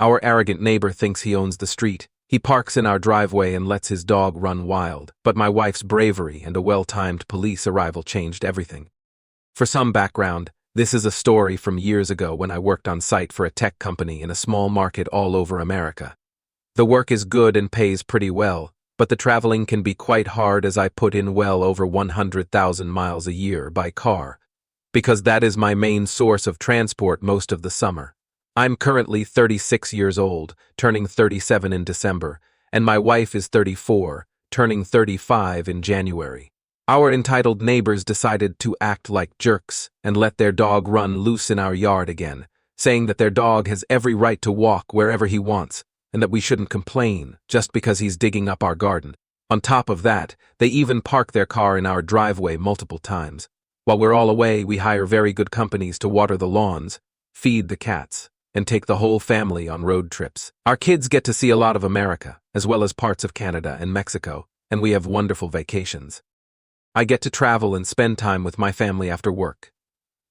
Our arrogant neighbor thinks he owns the street. He parks in our driveway and lets his dog run wild. But my wife's bravery and a well-timed police arrival changed everything. For some background, this is a story from years ago when I worked on site for a tech company in a small market all over America. The work is good and pays pretty well, but the traveling can be quite hard as I put in well over 100,000 miles a year by car, because that is my main source of transport most of the summer. I'm currently 36 years old, turning 37 in December, and my wife is 34, turning 35 in January. Our entitled neighbors decided to act like jerks and let their dog run loose in our yard again, saying that their dog has every right to walk wherever he wants, and that we shouldn't complain just because he's digging up our garden. On top of that, they even park their car in our driveway multiple times. While we're all away, we hire very good companies to water the lawns, feed the cats, and take the whole family on road trips. Our kids get to see a lot of America, as well as parts of Canada and Mexico, and we have wonderful vacations. I get to travel and spend time with my family after work.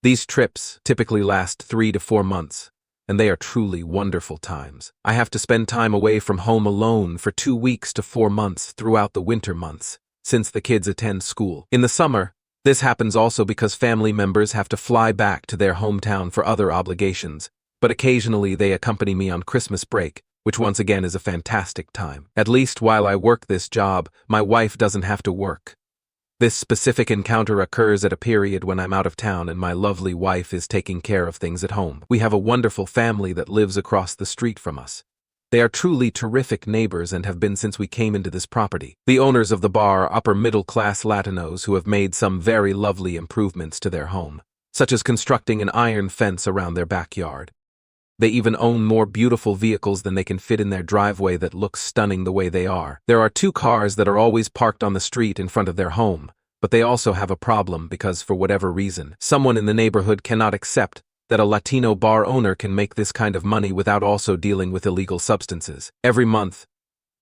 These trips typically last 3 to 4 months, and they are truly wonderful times. I have to spend time away from home alone for 2 weeks to 4 months throughout the winter months, since the kids attend school. In the summer, this happens also because family members have to fly back to their hometown for other obligations, but occasionally they accompany me on Christmas break, which once again is a fantastic time. At least while I work this job, my wife doesn't have to work. This specific encounter occurs at a period when I'm out of town and my lovely wife is taking care of things at home. We have a wonderful family that lives across the street from us. They are truly terrific neighbors and have been since we came into this property. The owners of the bar are upper-middle-class Latinos who have made some very lovely improvements to their home, such as constructing an iron fence around their backyard. They even own more beautiful vehicles than they can fit in their driveway that looks stunning the way they are. There are 2 cars that are always parked on the street in front of their home, but they also have a problem because, for whatever reason, someone in the neighborhood cannot accept that a Latino bar owner can make this kind of money without also dealing with illegal substances. Every month,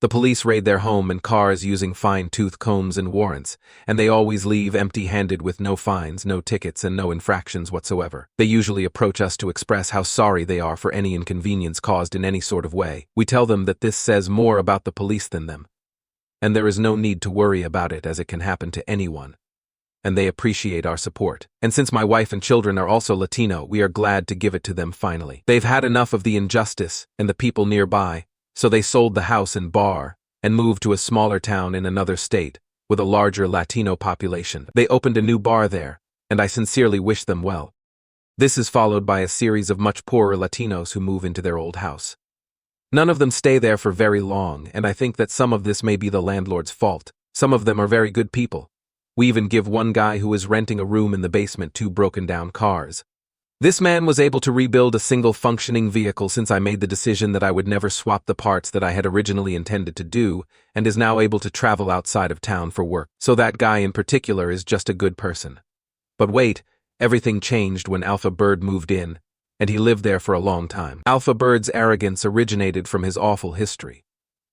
the police raid their home and cars using fine-tooth combs and warrants, and they always leave empty-handed with no fines, no tickets, and no infractions whatsoever. They usually approach us to express how sorry they are for any inconvenience caused in any sort of way. We tell them that this says more about the police than them, and there is no need to worry about it as it can happen to anyone. And they appreciate our support. And since my wife and children are also Latino, we are glad to give it to them finally. They've had enough of the injustice and the people nearby, so they sold the house and bar and moved to a smaller town in another state with a larger Latino population. They opened a new bar there, and I sincerely wish them well. This is followed by a series of much poorer Latinos who move into their old house. None of them stay there for very long, and I think that some of this may be the landlord's fault. Some of them are very good people. We even give one guy who is renting a room in the basement 2 broken-down cars. This man was able to rebuild a single functioning vehicle since I made the decision that I would never swap the parts that I had originally intended to do, and is now able to travel outside of town for work. So that guy in particular is just a good person. But wait, everything changed when Alpha Bird moved in, and he lived there for a long time. Alpha Bird's arrogance originated from his awful history.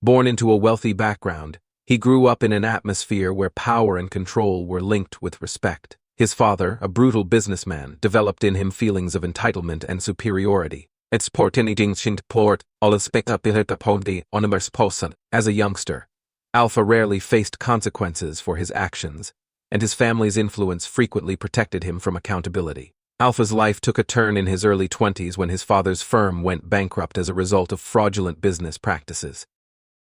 Born into a wealthy background, he grew up in an atmosphere where power and control were linked with respect. His father, a brutal businessman, developed in him feelings of entitlement and superiority. As a youngster, Alpha rarely faced consequences for his actions, and his family's influence frequently protected him from accountability. Alpha's life took a turn in his early 20s when his father's firm went bankrupt as a result of fraudulent business practices.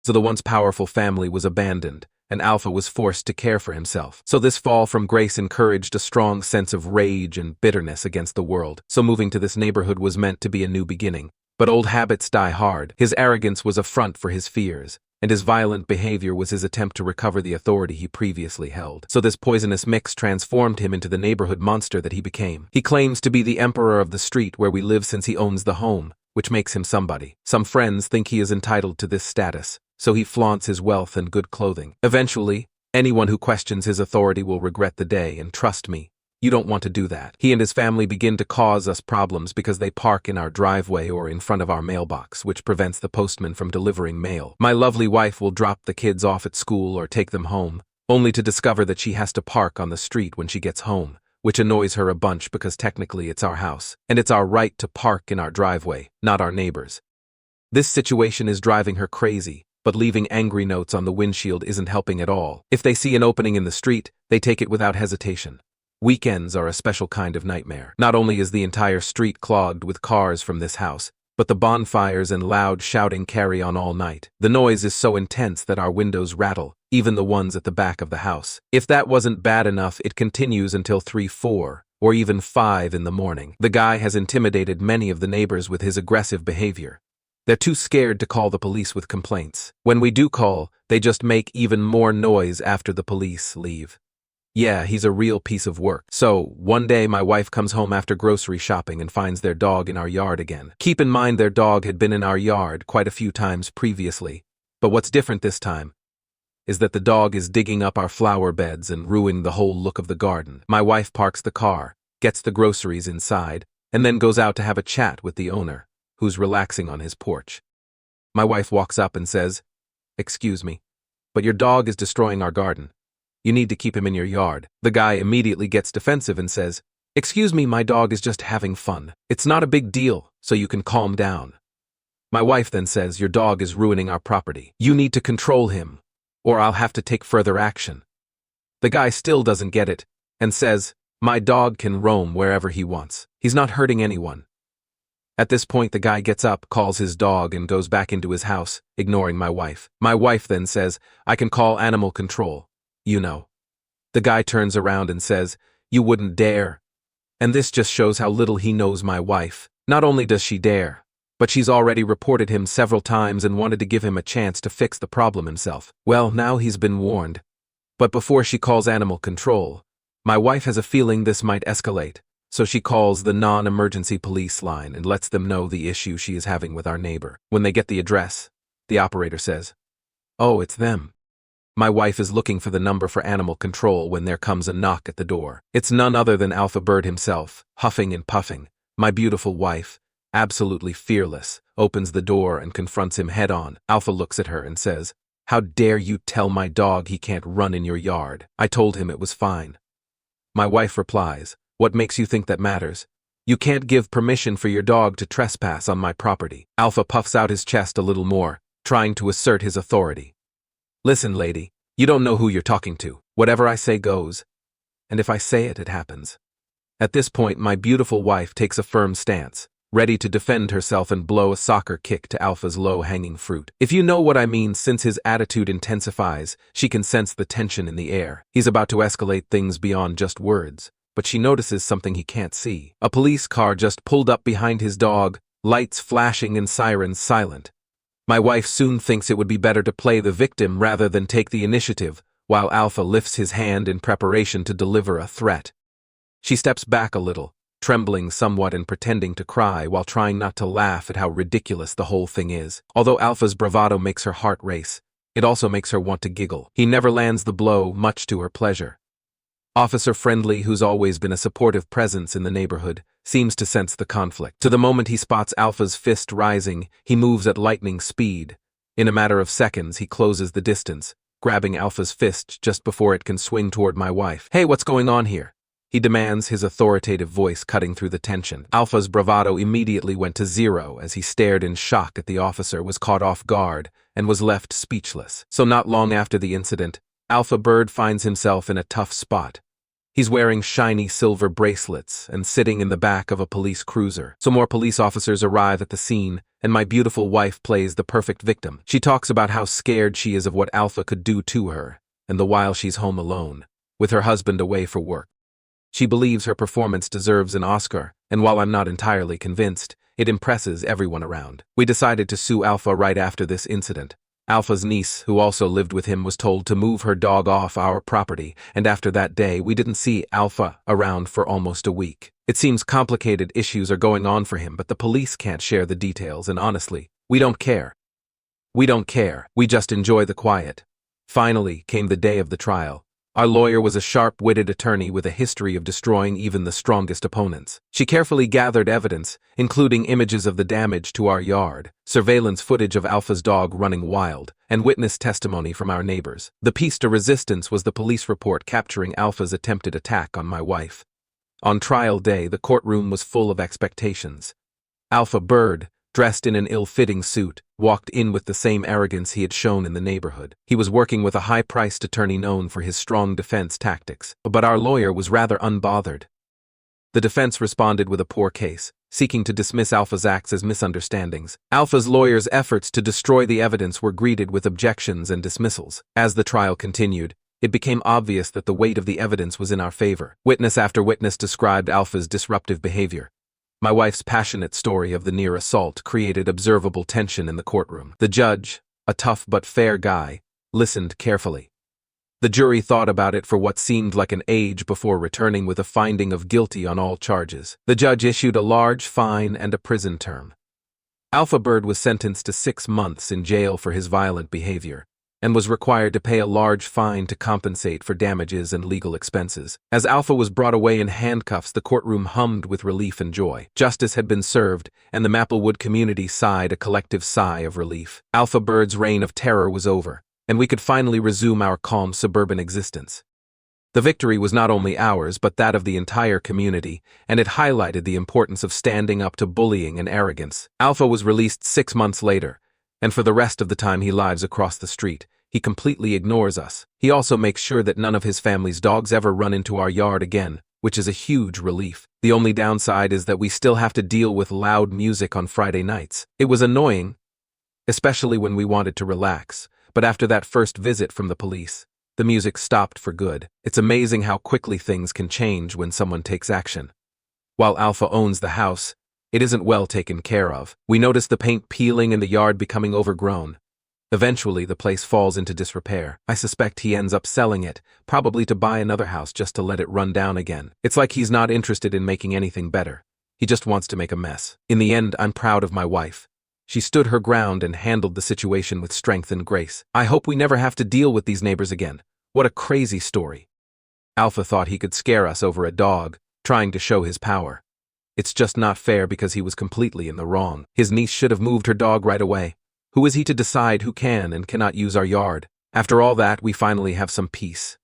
So the once powerful family was abandoned, and Alpha was forced to care for himself. So this fall from grace encouraged a strong sense of rage and bitterness against the world. So moving to this neighborhood was meant to be a new beginning. But old habits die hard. His arrogance was a front for his fears, and his violent behavior was his attempt to recover the authority he previously held. So this poisonous mix transformed him into the neighborhood monster that he became. He claims to be the emperor of the street where we live since he owns the home, which makes him somebody. Some friends think he is entitled to this status, so he flaunts his wealth and good clothing. Eventually, anyone who questions his authority will regret the day, and trust me, you don't want to do that. He and his family begin to cause us problems because they park in our driveway or in front of our mailbox, which prevents the postman from delivering mail. My lovely wife will drop the kids off at school or take them home, only to discover that she has to park on the street when she gets home, which annoys her a bunch because technically it's our house, and it's our right to park in our driveway, not our neighbors'. This situation is driving her crazy, but leaving angry notes on the windshield isn't helping at all. If they see an opening in the street, they take it without hesitation. Weekends are a special kind of nightmare. Not only is the entire street clogged with cars from this house, but the bonfires and loud shouting carry on all night. The noise is so intense that our windows rattle, even the ones at the back of the house. If that wasn't bad enough, it continues until 3, 4, or even 5 in the morning. The guy has intimidated many of the neighbors with his aggressive behavior. They're too scared to call the police with complaints. When we do call, they just make even more noise after the police leave. Yeah, he's a real piece of work. So, one day my wife comes home after grocery shopping and finds their dog in our yard again. Keep in mind their dog had been in our yard quite a few times previously, but what's different this time is that the dog is digging up our flower beds and ruining the whole look of the garden. My wife parks the car, gets the groceries inside, and then goes out to have a chat with the owner, who's relaxing on his porch. My wife walks up and says, "Excuse me, but your dog is destroying our garden. You need to keep him in your yard." The guy immediately gets defensive and says, "Excuse me, my dog is just having fun. It's not a big deal, so you can calm down." My wife then says, "Your dog is ruining our property. You need to control him, or I'll have to take further action." The guy still doesn't get it, and says, "My dog can roam wherever he wants. He's not hurting anyone." At this point, the guy gets up, calls his dog, and goes back into his house, ignoring my wife. My wife then says, "I can call animal control. You know." The guy turns around and says, "You wouldn't dare." And this just shows how little he knows my wife. Not only does she dare, but she's already reported him several times and wanted to give him a chance to fix the problem himself. Well, now he's been warned. But before she calls animal control, my wife has a feeling this might escalate, so she calls the non-emergency police line and lets them know the issue she is having with our neighbor. When they get the address, the operator says, "Oh, it's them." My wife is looking for the number for animal control when there comes a knock at the door. It's none other than Alpha Bird himself, huffing and puffing. My beautiful wife, absolutely fearless, opens the door and confronts him head-on. Alpha looks at her and says, "How dare you tell my dog he can't run in your yard? I told him it was fine." My wife replies, "What makes you think that matters? You can't give permission for your dog to trespass on my property." Alpha puffs out his chest a little more, trying to assert his authority. "Listen, lady, you don't know who you're talking to. Whatever I say goes. And if I say it, it happens." At this point, my beautiful wife takes a firm stance, ready to defend herself and blow a soccer kick to Alpha's low-hanging fruit. If you know what I mean, since his attitude intensifies, she can sense the tension in the air. He's about to escalate things beyond just words, but she notices something he can't see. A police car just pulled up behind his dog, lights flashing and sirens silent. My wife soon thinks it would be better to play the victim rather than take the initiative, while Alpha lifts his hand in preparation to deliver a threat. She steps back a little, trembling somewhat and pretending to cry while trying not to laugh at how ridiculous the whole thing is. Although Alpha's bravado makes her heart race, it also makes her want to giggle. He never lands the blow, much to her pleasure. Officer Friendly, who's always been a supportive presence in the neighborhood, seems to sense the conflict. To the moment he spots Alpha's fist rising, he moves at lightning speed. In a matter of seconds, he closes the distance, grabbing Alpha's fist just before it can swing toward my wife. "Hey, what's going on here?" he demands, his authoritative voice cutting through the tension. Alpha's bravado immediately went to zero as he stared in shock at the officer, was caught off guard, and was left speechless. So not long after the incident, Alpha Bird finds himself in a tough spot. He's wearing shiny silver bracelets and sitting in the back of a police cruiser. So more police officers arrive at the scene, and my beautiful wife plays the perfect victim. She talks about how scared she is of what Alpha could do to her, and the while she's home alone, with her husband away for work. She believes her performance deserves an Oscar, and while I'm not entirely convinced, it impresses everyone around. We decided to sue Alpha right after this incident. Alpha's niece, who also lived with him, was told to move her dog off our property, and after that day, we didn't see Alpha around for almost a week. It seems complicated issues are going on for him, but the police can't share the details, and honestly, we don't care. We don't care. We just enjoy the quiet. Finally came the day of the trial. Our lawyer was a sharp-witted attorney with a history of destroying even the strongest opponents. She carefully gathered evidence, including images of the damage to our yard, surveillance footage of Alpha's dog running wild, and witness testimony from our neighbors. The piece de resistance was the police report capturing Alpha's attempted attack on my wife. On trial day, the courtroom was full of expectations. Alpha Bird, dressed in an ill-fitting suit, walked in with the same arrogance he had shown in the neighborhood. He was working with a high-priced attorney known for his strong defense tactics, but our lawyer was rather unbothered. The defense responded with a poor case, seeking to dismiss Alpha's acts as misunderstandings. Alpha's lawyer's efforts to destroy the evidence were greeted with objections and dismissals. As the trial continued, it became obvious that the weight of the evidence was in our favor. Witness after witness described Alpha's disruptive behavior. My wife's passionate story of the near assault created observable tension in the courtroom. The judge, a tough but fair guy, listened carefully. The jury thought about it for what seemed like an age before returning with a finding of guilty on all charges. The judge issued a large fine and a prison term. Alpha Bird was sentenced to 6 months in jail for his violent behavior, and was required to pay a large fine to compensate for damages and legal expenses. As Alpha was brought away in handcuffs, the courtroom hummed with relief and joy. Justice had been served, and the Maplewood community sighed a collective sigh of relief. Alpha Bird's reign of terror was over, and we could finally resume our calm suburban existence. The victory was not only ours, but that of the entire community, and it highlighted the importance of standing up to bullying and arrogance. Alpha was released 6 months later, and for the rest of the time he lives across the street, he completely ignores us. He also makes sure that none of his family's dogs ever run into our yard again, which is a huge relief. The only downside is that we still have to deal with loud music on Friday nights. It was annoying, especially when we wanted to relax, but after that first visit from the police, the music stopped for good. It's amazing how quickly things can change when someone takes action. While Alpha owns the house, it isn't well taken care of. We notice the paint peeling and the yard becoming overgrown. Eventually, the place falls into disrepair. I suspect he ends up selling it, probably to buy another house just to let it run down again. It's like he's not interested in making anything better. He just wants to make a mess. In the end, I'm proud of my wife. She stood her ground and handled the situation with strength and grace. I hope we never have to deal with these neighbors again. What a crazy story. Alpha thought he could scare us over a dog, trying to show his power. It's just not fair because he was completely in the wrong. His niece should have moved her dog right away. Who is he to decide who can and cannot use our yard? After all that, we finally have some peace.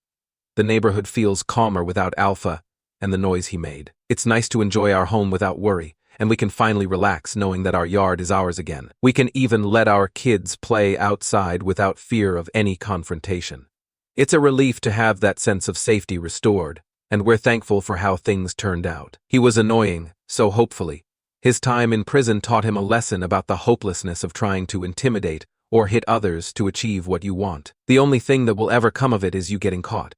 The neighborhood feels calmer without Alpha and the noise he made. It's nice to enjoy our home without worry, and we can finally relax knowing that our yard is ours again. We can even let our kids play outside without fear of any confrontation. It's a relief to have that sense of safety restored, and we're thankful for how things turned out. He was annoying, so hopefully, his time in prison taught him a lesson about the hopelessness of trying to intimidate or hit others to achieve what you want. The only thing that will ever come of it is you getting caught.